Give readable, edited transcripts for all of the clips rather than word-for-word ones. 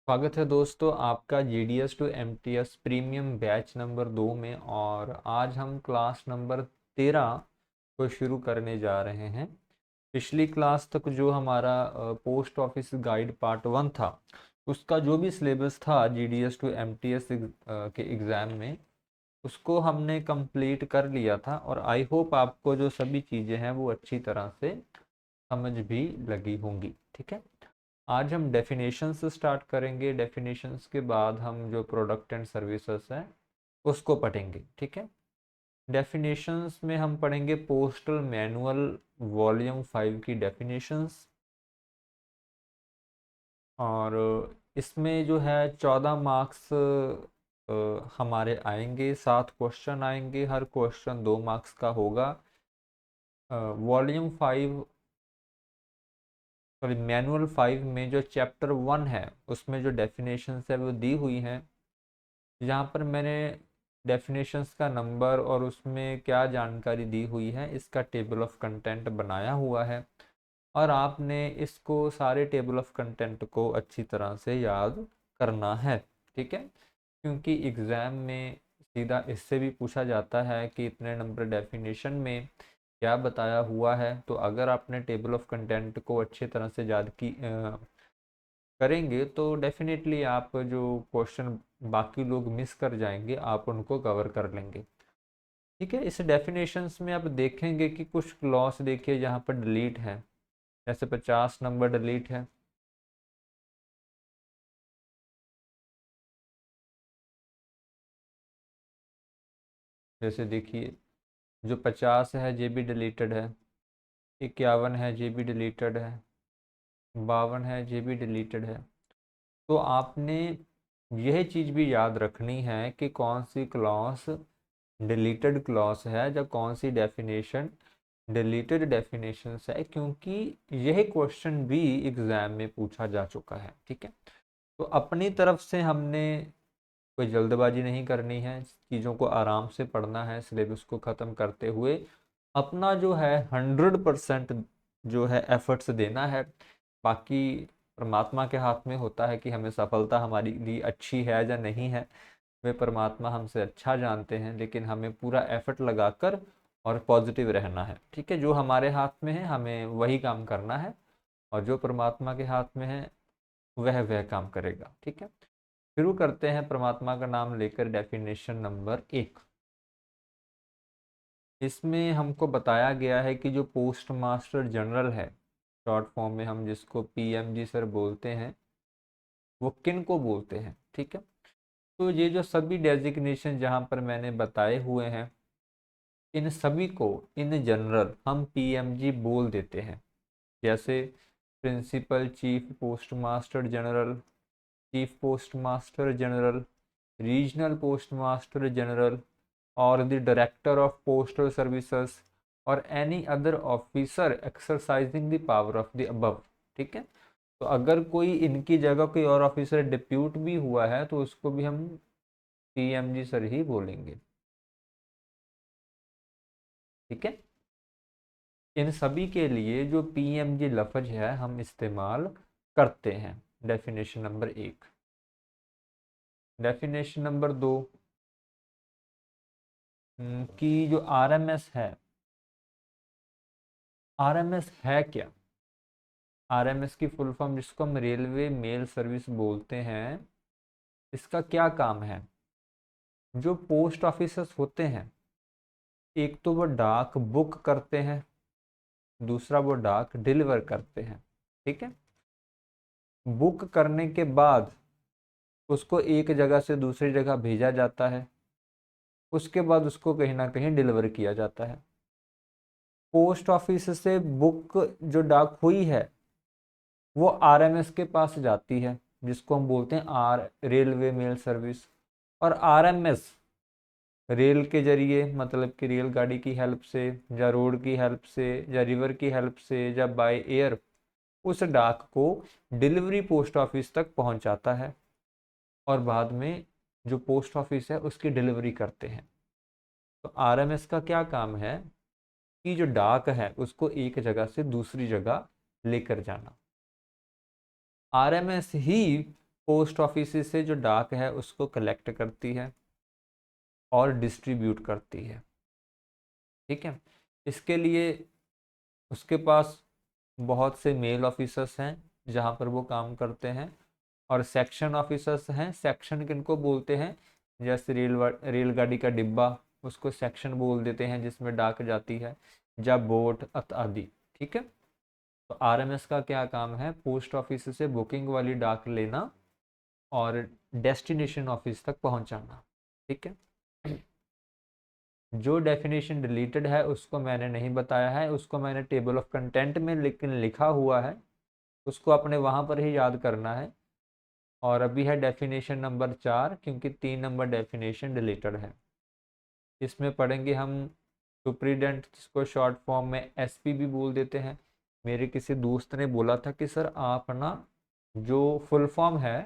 स्वागत है दोस्तों आपका GDS to MTS premium batch number 2 में। और आज हम क्लास नंबर 13 को शुरू करने जा रहे हैं। पिछली क्लास तक जो हमारा पोस्ट ऑफिस गाइड पार्ट 1 था, उसका जो भी सिलेबस था GDS टू MTS के एग्ज़ाम में, उसको हमने कंप्लीट कर लिया था। और आई होप आपको जो सभी चीज़ें हैं वो अच्छी तरह से समझ भी लगी होंगी। ठीक है, आज हम डेफिनेशन से स्टार्ट करेंगे। डेफिनेशंस के बाद हम जो प्रोडक्ट एंड सर्विसेज हैं उसको पढ़ेंगे। ठीक है, डेफिनेशंस में हम पढ़ेंगे पोस्टल मैनुअल वॉल्यूम 5 की डेफिनेशंस। और इसमें जो है 14 मार्क्स हमारे आएंगे, 7 क्वेश्चन आएंगे, हर क्वेश्चन 2 मार्क्स का होगा। वॉल्यूम 5 सॉरी मैनुअल 5 में जो चैप्टर 1 है उसमें जो डेफिनेशंस है वो दी हुई हैं। यहाँ पर मैंने डेफिनेशंस का नंबर और उसमें क्या जानकारी दी हुई है इसका टेबल ऑफ कंटेंट बनाया हुआ है, और आपने इसको सारे टेबल ऑफ कंटेंट को अच्छी तरह से याद करना है। ठीक है, क्योंकि एग्ज़ाम में सीधा इससे भी पूछा जाता है कि इतने नंबर डेफिनेशन में क्या बताया हुआ है। तो अगर आपने टेबल ऑफ कंटेंट को अच्छी तरह से याद करेंगे तो डेफिनेटली आप जो क्वेश्चन बाकी लोग मिस कर जाएंगे आप उनको कवर कर लेंगे। ठीक है, इस डेफिनेशंस में आप देखेंगे कि कुछ क्लॉज देखिए जहाँ पर डिलीट है, जैसे 50 नंबर डिलीट है। जैसे देखिए, जो 50 है ये भी डिलीटेड है, 51 है ये भी डिलीटेड है, 52 है ये भी डिलीटेड है। तो आपने यह चीज़ भी याद रखनी है कि कौन सी क्लॉज डिलीटेड क्लॉज है या कौन सी डेफिनेशन डिलीटेड डेफिनेशन है, क्योंकि यह क्वेश्चन भी एग्जाम में पूछा जा चुका है। ठीक है, तो अपनी तरफ से हमने कोई जल्दबाजी नहीं करनी है, चीज़ों को आराम से पढ़ना है, सिलेबस को ख़त्म करते हुए अपना जो है 100% जो है एफर्ट्स देना है। बाकी परमात्मा के हाथ में होता है कि हमें सफलता हमारी लिए अच्छी है या नहीं है, वे परमात्मा हमसे अच्छा जानते हैं, लेकिन हमें पूरा एफर्ट लगाकर और पॉजिटिव रहना है। ठीक है, जो हमारे हाथ में है हमें वही काम करना है, और जो परमात्मा के हाथ में है वह काम करेगा। ठीक है, शुरू करते हैं परमात्मा का नाम लेकर। डेफिनेशन नंबर 1, इसमें हमको बताया गया है कि जो पोस्ट मास्टर जनरल है, शॉर्ट फॉर्म में हम जिसको PMG सर बोलते हैं, वो किन को बोलते हैं। ठीक है, तो ये जो सभी डेजिग्नेशन जहाँ पर मैंने बताए हुए हैं, इन सभी को इन जनरल हम PMG बोल देते हैं। जैसे principal chief post master general, chief post master general, regional post master general, और the director of postal services, और any other officer exercising the power of the above. ठीक है, तो अगर कोई इनकी जगह कोई और ऑफिसर डिप्यूट भी हुआ है तो उसको भी हम PMG सर ही बोलेंगे। ठीक है, इन सभी के लिए जो PMG लफ्ज है हम इस्तेमाल करते हैं। Definition number 1। डेफिनेशन नंबर 2 कि जो RMS है, RMS है क्या? RMS की फुल फॉर्म जिसको हम रेलवे मेल सर्विस बोलते हैं, इसका क्या काम है? जो पोस्ट ऑफिसर्स होते हैं, एक तो वो डाक बुक करते हैं, दूसरा वो डाक डिलीवर करते हैं। ठीक है, बुक करने के बाद उसको एक जगह से दूसरी जगह भेजा जाता है, उसके बाद उसको कहीं ना कहीं डिलीवर किया जाता है। पोस्ट ऑफिस से बुक जो डाक हुई है वो RMS के पास जाती है, जिसको हम बोलते हैं रेलवे मेल सर्विस। और RMS रेल के जरिए, मतलब कि रेलगाड़ी की हेल्प से या रोड की हेल्प से या रिवर की हेल्प से या बाय एयर, उस डाक को डिलीवरी पोस्ट ऑफिस तक पहुंचाता है, और बाद में जो पोस्ट ऑफिस है उसकी डिलीवरी करते हैं। तो RMS का क्या काम है कि जो डाक है उसको एक जगह से दूसरी जगह लेकर जाना। RMS ही पोस्ट ऑफिस से जो डाक है उसको कलेक्ट करती है और डिस्ट्रीब्यूट करती है। ठीक है, इसके लिए उसके पास बहुत से मेल ऑफिसर्स हैं जहाँ पर वो काम करते हैं, और सेक्शन ऑफिसर्स हैं। सेक्शन किनको बोलते हैं, जैसे रेलगाड़ी का डिब्बा, उसको सेक्शन बोल देते हैं जिसमें डाक जाती है, या बोट आदि। ठीक है, तो आरएमएस का क्या काम है, पोस्ट ऑफिस से बुकिंग वाली डाक लेना और डेस्टिनेशन ऑफिस तक पहुंचाना। ठीक है, जो डेफिनेशन डिलीटेड है उसको मैंने नहीं बताया है, उसको मैंने टेबल ऑफ कंटेंट में लेकिन लिखा हुआ है, उसको अपने वहाँ पर ही याद करना है। और अभी है डेफिनेशन नंबर 4, क्योंकि 3 नंबर डेफिनेशन डिलीटेड है। इसमें पढ़ेंगे हम सुप्रीडेंट, जिसको शॉर्ट फॉर्म में एसपी भी बोल देते हैं। मेरे किसी दोस्त ने बोला था कि सर आप ना जो फुल फॉर्म है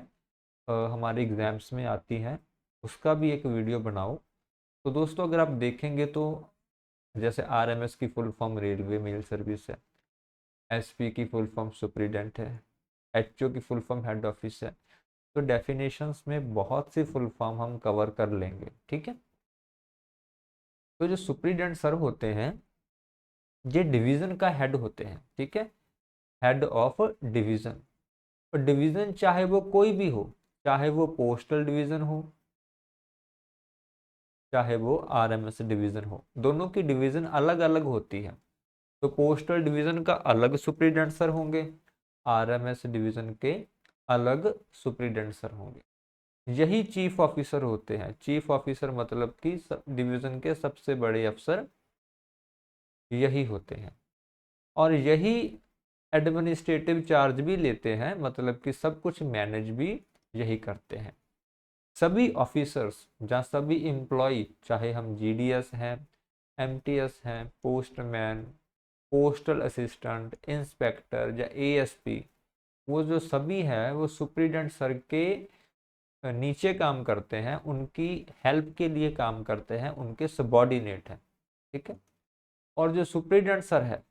हमारे एग्ज़ाम्स में आती हैं उसका भी एक वीडियो बनाओ। तो दोस्तों अगर आप देखेंगे तो जैसे आरएमएस की full form railway mail service है, एसपी की फुल फॉर्म सुप्रीडेंट है, एचओ की फुल फॉर्म हेड ऑफिस है। तो डेफिनेशंस में बहुत सी फुल फॉर्म हम कवर कर लेंगे। ठीक है, तो जो सुप्रीडेंट सर होते हैं ये डिवीज़न का हेड होते हैं। ठीक है, हेड ऑफ डिवीज़न। और डिवीज़न चाहे वो कोई भी हो, चाहे वो पोस्टल डिवीज़न हो, चाहे वो आरएमएस डिवीज़न हो, दोनों की डिवीज़न अलग अलग होती है। तो पोस्टल डिवीज़न का अलग सुप्रीडेंट सर होंगे, आरएमएस डिवीज़न के अलग सुप्रीडेंट सर होंगे। यही चीफ ऑफिसर होते हैं। चीफ ऑफिसर मतलब कि डिवीज़न के सबसे बड़े अफसर यही होते हैं, और यही एडमिनिस्ट्रेटिव चार्ज भी लेते हैं, मतलब कि सब कुछ मैनेज भी यही करते हैं। सभी ऑफिसर्स या सभी एम्प्लॉय, चाहे हम जीडीएस हैं, एमटीएस हैं, पोस्टमैन, पोस्टल असिस्टेंट, इंस्पेक्टर या एएसपी, वो जो सभी हैं वो सुप्रीडेंट सर के नीचे काम करते हैं, उनकी हेल्प के लिए काम करते हैं, उनके सबॉर्डिनेट हैं। ठीक है, और जो सुप्रीडेंट सर है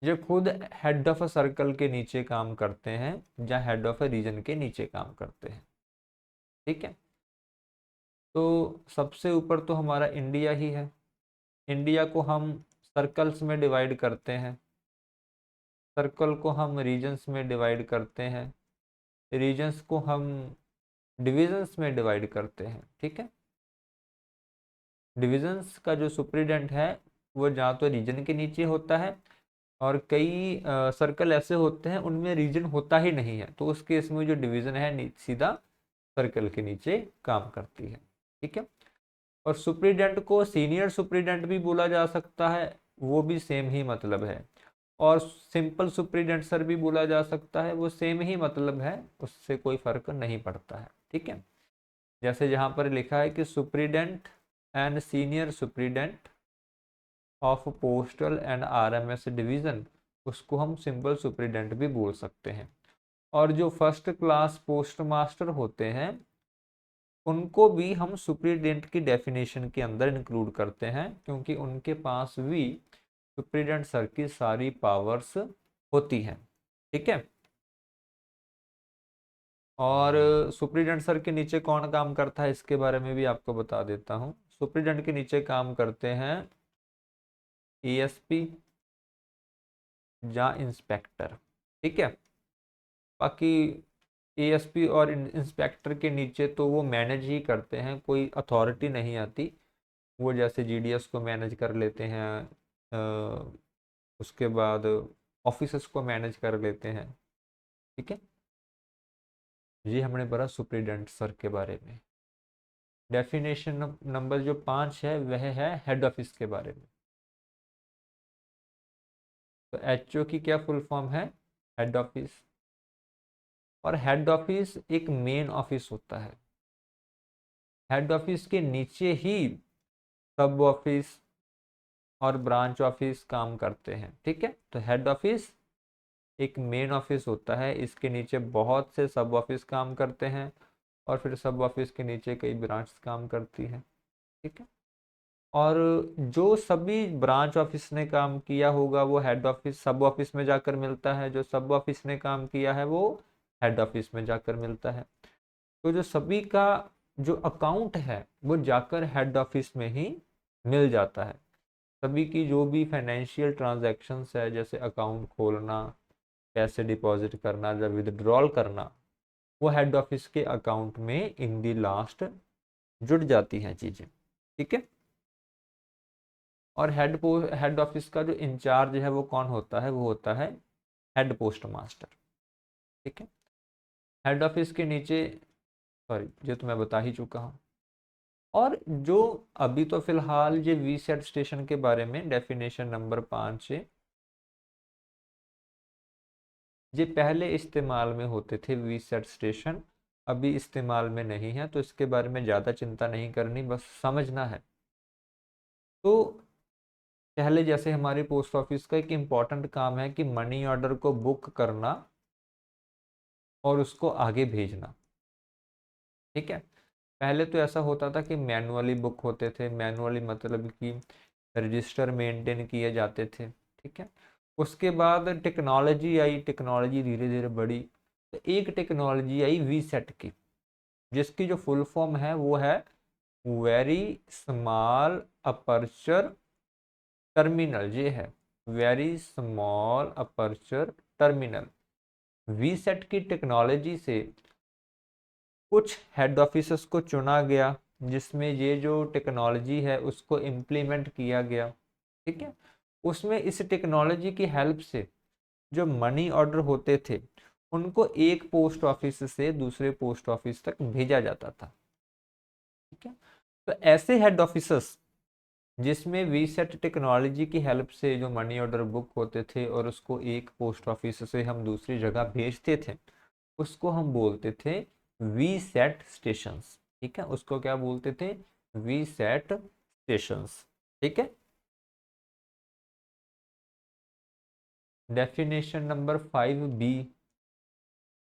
ये खुद हेड ऑफ अ सर्कल के नीचे काम करते हैं या हेड ऑफ अ रीजन के नीचे काम करते हैं। ठीक है, तो सबसे ऊपर तो हमारा इंडिया ही है। इंडिया को हम सर्कल्स में डिवाइड करते हैं, सर्कल को हम रीजन्स में डिवाइड करते हैं, रीजन्स को हम डिविजन्स में डिवाइड करते हैं। ठीक है, डिविजन्स का जो सुप्रीडेंट है वो जहाँ तो रीजन के नीचे होता है, और कई सर्कल ऐसे होते हैं उनमें रीजन होता ही नहीं है, तो उस केस में जो डिवीज़न है सीधा सर्कल के नीचे काम करती है। ठीक है, और सुप्रीडेंट को सीनियर सुप्रीडेंट भी बोला जा सकता है, वो भी सेम ही मतलब है, और सिंपल सुप्रीडेंट सर भी बोला जा सकता है, वो सेम ही मतलब है, उससे कोई फर्क नहीं पड़ता है। ठीक है, जैसे यहाँ पर लिखा है कि superintendent and senior superintendent of postal and RMS division, उसको हम सिंपल सुप्रीडेंट भी बोल सकते हैं। और जो फर्स्ट क्लास पोस्ट मास्टर होते हैं उनको भी हम सुप्रीडेंट की डेफिनेशन के अंदर इंक्लूड करते हैं, क्योंकि उनके पास भी सुप्रीडेंट सर की सारी पावर्स होती हैं। ठीक है, और सुप्रीडेंट सर के नीचे कौन काम करता है इसके बारे में भी आपको बता देता हूँ। सुप्रीडेंट के नीचे काम करते हैं एएसपी या इंस्पेक्टर। ठीक है, बाकी एएसपी और इंस्पेक्टर के नीचे तो वो मैनेज ही करते हैं, कोई अथॉरिटी नहीं आती। वो जैसे जीडीएस को मैनेज कर लेते हैं, उसके बाद ऑफिसर्स को मैनेज कर लेते हैं। ठीक है, ये हमने पढ़ा सुप्रीडेंट सर के बारे में। डेफिनेशन नंबर जो 5 है वह है हेड ऑफिस के बारे में। तो एचओ की क्या फुल फॉर्म है, हेड ऑफिस। और हेड ऑफिस एक मेन ऑफिस होता है, हेड ऑफिस के नीचे ही सब ऑफिस और ब्रांच ऑफिस काम करते हैं। ठीक है, तो हेड ऑफिस एक मेन ऑफिस होता है, इसके नीचे बहुत से सब ऑफिस काम करते हैं, और फिर सब ऑफिस के नीचे कई ब्रांच काम करती है। ठीक है, और जो सभी ब्रांच ऑफिस ने काम किया होगा वो हेड ऑफिस सब ऑफिस में जाकर मिलता है, जो सब ऑफिस ने काम किया है वो हेड ऑफिस में जाकर मिलता है। तो जो सभी का जो अकाउंट है वो जाकर हेड ऑफिस में ही मिल जाता है। सभी की जो भी फाइनेंशियल ट्रांजैक्शंस है, जैसे अकाउंट खोलना, पैसे डिपॉजिट करना या विदड्रॉल करना, वो हेड ऑफिस के अकाउंट में इन दी लास्ट जुड़ जाती हैं चीज़ें। ठीक है। और हेड ऑफिस का जो इंचार्ज है वो कौन होता है, वो होता है हेड पोस्ट मास्टर। ठीक है। हेड ऑफिस के नीचे, सॉरी ये तो मैं बता ही चुका हूँ। और जो अभी तो फिलहाल ये वी सेट स्टेशन के बारे में डेफिनेशन नंबर 5 से, ये पहले इस्तेमाल में होते थे वी सेट स्टेशन, अभी इस्तेमाल में नहीं है, तो इसके बारे में ज़्यादा चिंता नहीं करनी, बस समझना है। तो पहले जैसे हमारे पोस्ट ऑफिस का एक इम्पॉर्टेंट काम है कि मनी ऑर्डर को बुक करना और उसको आगे भेजना। ठीक है। पहले तो ऐसा होता था कि मैनुअली बुक होते थे, मैनुअली मतलब कि रजिस्टर मेंटेन किए जाते थे। ठीक है। उसके बाद टेक्नोलॉजी आई, टेक्नोलॉजी धीरे धीरे बढ़ी, तो एक टेक्नोलॉजी आई वी सेट की, जिसकी जो फुल फॉर्म है वो है वेरी स्मॉल अपर्चर टर्मिनल। ये है very small aperture terminal. VSAT की टेक्नोलॉजी से कुछ हेड ऑफिसर्स को चुना गया, जिसमें ये जो टेक्नोलॉजी है उसको इम्प्लीमेंट किया गया। ठीक है। उसमें इस टेक्नोलॉजी की हेल्प से जो मनी ऑर्डर होते थे उनको एक पोस्ट ऑफिस से दूसरे पोस्ट ऑफिस तक भेजा जाता था। ठीक है। तो ऐसे हेड ऑफिसर्स जिसमें वी सेट टेक्नोलॉजी की हेल्प से जो मनी ऑर्डर बुक होते थे और उसको एक पोस्ट ऑफिस से हम दूसरी जगह भेजते थे, उसको हम बोलते थे वी सेट स्टेशंस। ठीक है। उसको क्या बोलते थे, वी सेट स्टेशंस। ठीक है। डेफिनेशन नंबर 5B,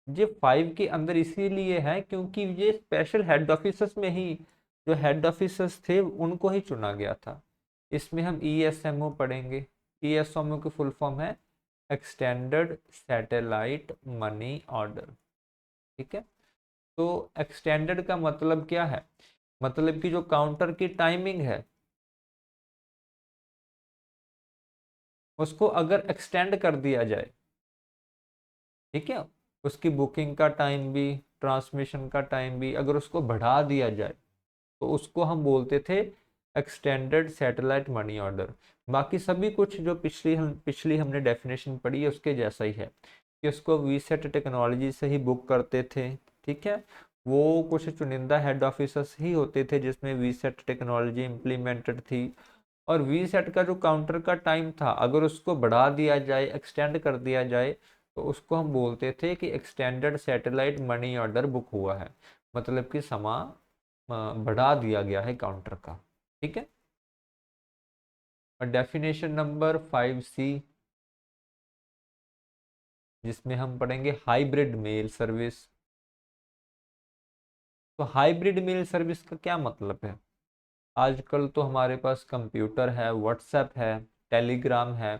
ये 5 के अंदर इसीलिए है क्योंकि ये स्पेशल हेड ऑफिसर्स में ही, जो हेड ऑफिसर्स थे उनको ही चुना गया था। इसमें हम ESMO पढ़ेंगे। ESMO की फुल फॉर्म है एक्सटेंडेड सैटेलाइट मनी ऑर्डर। ठीक है। तो एक्सटेंडेड का मतलब क्या है, मतलब कि जो काउंटर की टाइमिंग है उसको अगर एक्सटेंड कर दिया जाए, ठीक है, उसकी बुकिंग का टाइम भी, ट्रांसमिशन का टाइम भी अगर उसको बढ़ा दिया जाए, तो उसको हम बोलते थे एक्सटेंडेड सैटेलाइट मनी ऑर्डर। बाकी सभी कुछ जो पिछली हमने डेफिनेशन पढ़ी है उसके जैसा ही है कि उसको वीसेट टेक्नोलॉजी से ही बुक करते थे। ठीक है। वो कुछ चुनिंदा हेड ऑफिसर्स ही होते थे जिसमें वीसेट टेक्नोलॉजी इम्प्लीमेंटेड थी। और वीसेट का जो काउंटर का टाइम था अगर उसको बढ़ा दिया जाए, एक्सटेंड कर दिया जाए, तो उसको हम बोलते थे कि extended satellite money order book हुआ है, मतलब कि समा बढ़ा दिया गया है काउंटर का। ठीक है। और डेफिनेशन नंबर 5C, जिसमें हम पढ़ेंगे हाइब्रिड मेल सर्विस। तो हाइब्रिड मेल सर्विस का क्या मतलब है, आजकल तो हमारे पास कंप्यूटर है, व्हाट्सएप है, टेलीग्राम है,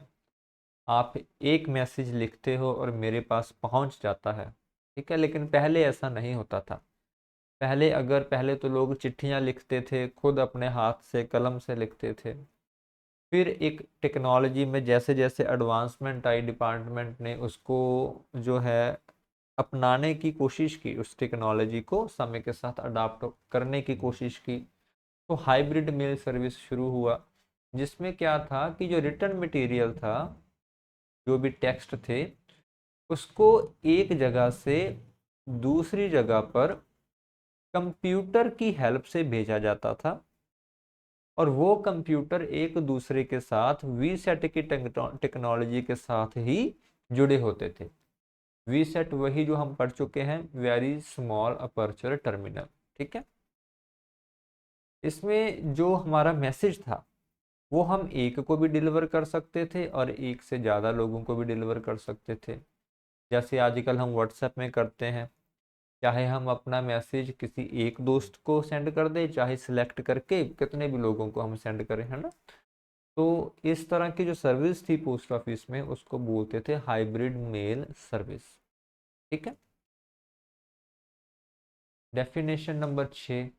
आप एक मैसेज लिखते हो और मेरे पास पहुंच जाता है। ठीक है। लेकिन पहले ऐसा नहीं होता था। पहले तो लोग चिट्ठियां लिखते थे, खुद अपने हाथ से कलम से लिखते थे। फिर एक टेक्नोलॉजी में जैसे जैसे एडवांसमेंट आई, डिपार्टमेंट ने उसको जो है अपनाने की कोशिश की, उस टेक्नोलॉजी को समय के साथ अडाप्ट करने की कोशिश की, तो हाइब्रिड मेल सर्विस शुरू हुआ, जिसमें क्या था कि जो रिटर्न मटेरियल था, जो भी टेक्स्ट थे, उसको एक जगह से दूसरी जगह पर कंप्यूटर की हेल्प से भेजा जाता था, और वो कंप्यूटर एक दूसरे के साथ वीसेट की टेक्नोलॉजी के साथ ही जुड़े होते थे। वीसेट वही जो हम पढ़ चुके हैं, वेरी स्मॉल अपर्चर टर्मिनल। ठीक है। इसमें जो हमारा मैसेज था वो हम एक को भी डिलीवर कर सकते थे और एक से ज़्यादा लोगों को भी डिलीवर कर सकते थे, जैसे आजकल हम व्हाट्सएप में करते हैं। चाहे हम अपना मैसेज किसी एक दोस्त को सेंड कर दें, चाहे सिलेक्ट करके कितने भी लोगों को हम सेंड करें, है ना। तो इस तरह की जो सर्विस थी पोस्ट ऑफिस में उसको बोलते थे हाइब्रिड मेल सर्विस। ठीक है। डेफिनेशन नंबर 6,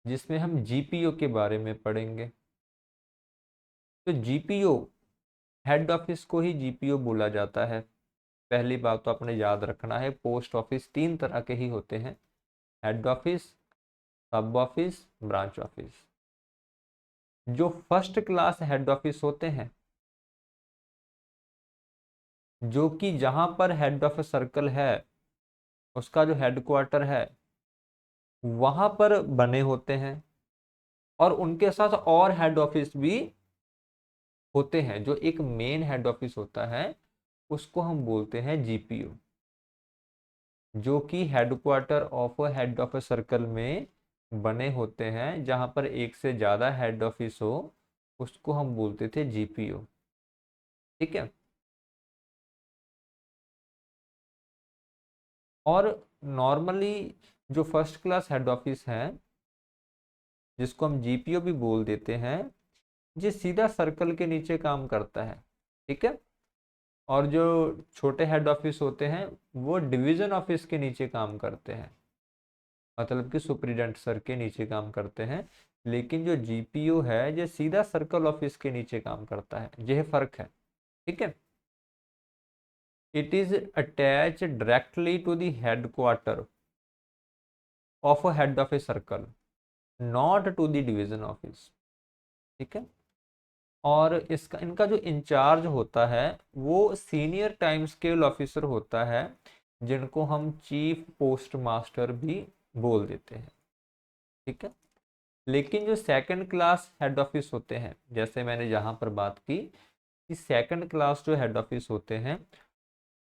जिसमें हम जीपीओ के बारे में पढ़ेंगे। तो जीपीओ, हेड ऑफिस को ही जीपीओ बोला जाता है। पहली बात तो आपने याद रखना है, पोस्ट ऑफिस 3 तरह के ही होते हैं, हेड ऑफिस, सब ऑफिस, ब्रांच ऑफिस। जो फर्स्ट क्लास हेड ऑफिस होते हैं, जो कि जहां पर हेड ऑफ सर्कल है, उसका जो हेडक्वार्टर है वहां पर बने होते हैं, और उनके साथ और हेड ऑफिस भी होते हैं। जो एक मेन हेड ऑफिस होता है उसको हम बोलते हैं जीपीओ, जो कि headquarter of head of circle में बने होते हैं। जहां पर एक से ज्यादा हेड ऑफिस हो उसको हम बोलते थे जीपीओ। ठीक है। और नॉर्मली जो फर्स्ट क्लास हेड ऑफिस है, जिसको हम जीपीओ भी बोल देते हैं, ये सीधा सर्कल के नीचे काम करता है। ठीक है। और जो छोटे हेड ऑफिस होते हैं वो डिवीजन ऑफिस के नीचे काम करते हैं, मतलब कि सुप्रीडेंट सर के नीचे काम करते हैं। लेकिन जो जीपीओ है ये सीधा सर्कल ऑफिस के नीचे काम करता है, यह फर्क है। ठीक है। It is attach directly to the headquarter of a head of a circle, not to the division office. ठीक है। और इसका इनका जो इंचार्ज होता है वो सीनियर टाइम स्केल ऑफिसर होता है, जिनको हम चीफ पोस्ट मास्टर भी बोल देते हैं। ठीक है। लेकिन जो सेकंड क्लास हेड ऑफिस होते हैं, जैसे मैंने यहाँ पर बात की कि सेकंड क्लास जो हेड ऑफिस होते हैं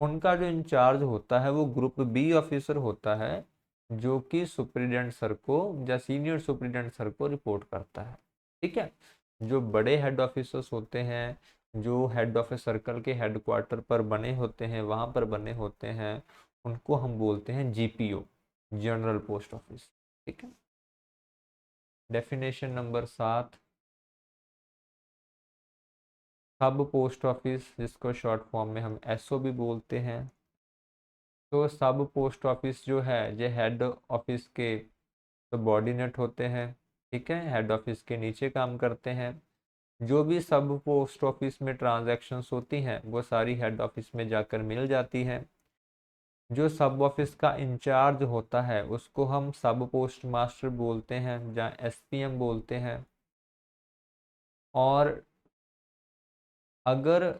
उनका जो इंचार्ज होता है वो ग्रुप बी ऑफिसर होता है, जो कि सुप्रीडेंट सर को या सीनियर सुप्रीडेंट सर को रिपोर्ट करता है। ठीक है। जो बड़े हेड ऑफिसर्स होते हैं, जो हेड ऑफिस सर्कल के हेडक्वार्टर पर बने होते हैं, वहां पर बने होते हैं, उनको हम बोलते हैं जीपीओ, जनरल पोस्ट ऑफिस। ठीक है। डेफिनेशन नंबर 7, सब पोस्ट ऑफिस, जिसको शॉर्ट फॉर्म में हम एसओ भी बोलते हैं। तो सब पोस्ट ऑफिस जो है ये हेड ऑफिस के सबऑर्डिनेट होते हैं। ठीक है। हेड ऑफिस के नीचे काम करते हैं। जो भी सब पोस्ट ऑफिस में ट्रांजैक्शंस होती हैं वो सारी हेड ऑफिस में जाकर मिल जाती हैं। जो सब ऑफिस का इंचार्ज होता है उसको हम सब पोस्ट मास्टर बोलते हैं या एसपीएम बोलते हैं। और अगर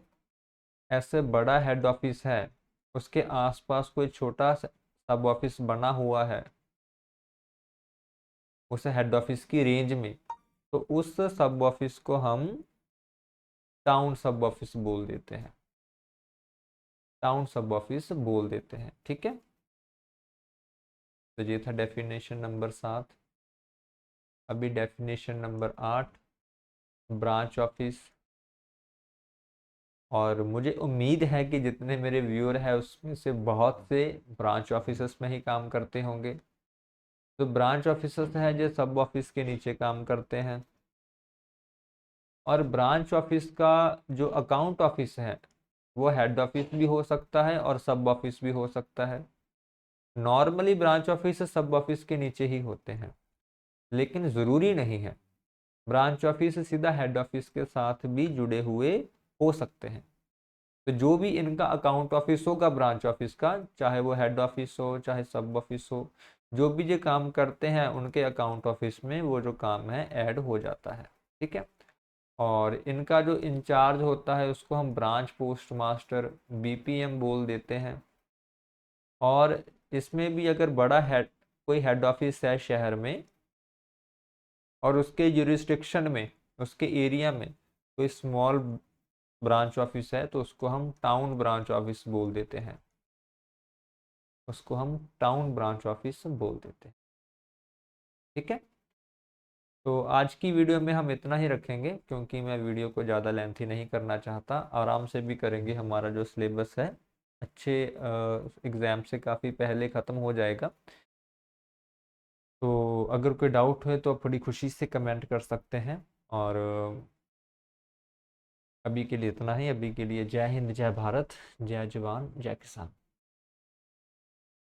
ऐसे बड़ा हेड ऑफिस है, उसके आसपास कोई छोटा सब ऑफिस बना हुआ है उस हेड ऑफिस की रेंज में, तो उस सब ऑफिस को हम टाउन सब ऑफिस बोल देते हैं, टाउन सब ऑफिस बोल देते हैं। ठीक है। तो ये था डेफिनेशन नंबर 7। अभी डेफिनेशन नंबर 8, ब्रांच ऑफिस। और मुझे उम्मीद है कि जितने मेरे व्यूअर हैं उसमें से बहुत से ब्रांच ऑफिसर्स में ही काम करते होंगे। तो ब्रांच ऑफिसर्स हैं जो सब ऑफिस के नीचे काम करते हैं। और ब्रांच ऑफिस का जो अकाउंट ऑफिस है वो हेड ऑफिस भी हो सकता है और सब ऑफिस भी हो सकता है। नॉर्मली ब्रांच ऑफिस सब ऑफिस के नीचे ही होते हैं, लेकिन ज़रूरी नहीं है। ब्रांच ऑफिस सीधा हेड ऑफिस के साथ भी जुड़े हुए हो सकते हैं। तो जो भी इनका अकाउंट ऑफिस होगा ब्रांच ऑफिस का, चाहे वो हेड ऑफिस हो चाहे सब ऑफिस हो, जो भी ये काम करते हैं उनके अकाउंट ऑफिस में वो जो काम है ऐड हो जाता है। ठीक है। और इनका जो इंचार्ज होता है उसको हम ब्रांच पोस्ट मास्टर, बीपीएम बोल देते हैं। और इसमें भी अगर बड़ा हेड, कोई हेड ऑफिस है शहर में और उसके जुरिस्डिक्शन में, उसके एरिया में कोई स्मॉल ब्रांच ऑफिस है, तो उसको हम टाउन ब्रांच ऑफिस बोल देते हैं, उसको हम टाउन ब्रांच ऑफिस बोल देते हैं। ठीक है। तो आज की वीडियो में हम इतना ही रखेंगे, क्योंकि मैं वीडियो को ज़्यादा लेंथी नहीं करना चाहता। आराम से भी करेंगे, हमारा जो सिलेबस है अच्छे एग्ज़ाम से काफ़ी पहले ख़त्म हो जाएगा। तो अगर कोई डाउट है तो आप बड़ी खुशी से कमेंट कर सकते हैं। और अभी के लिए इतना ही। अभी के लिए जय हिंद, जय भारत, जय जवान, जय किसान।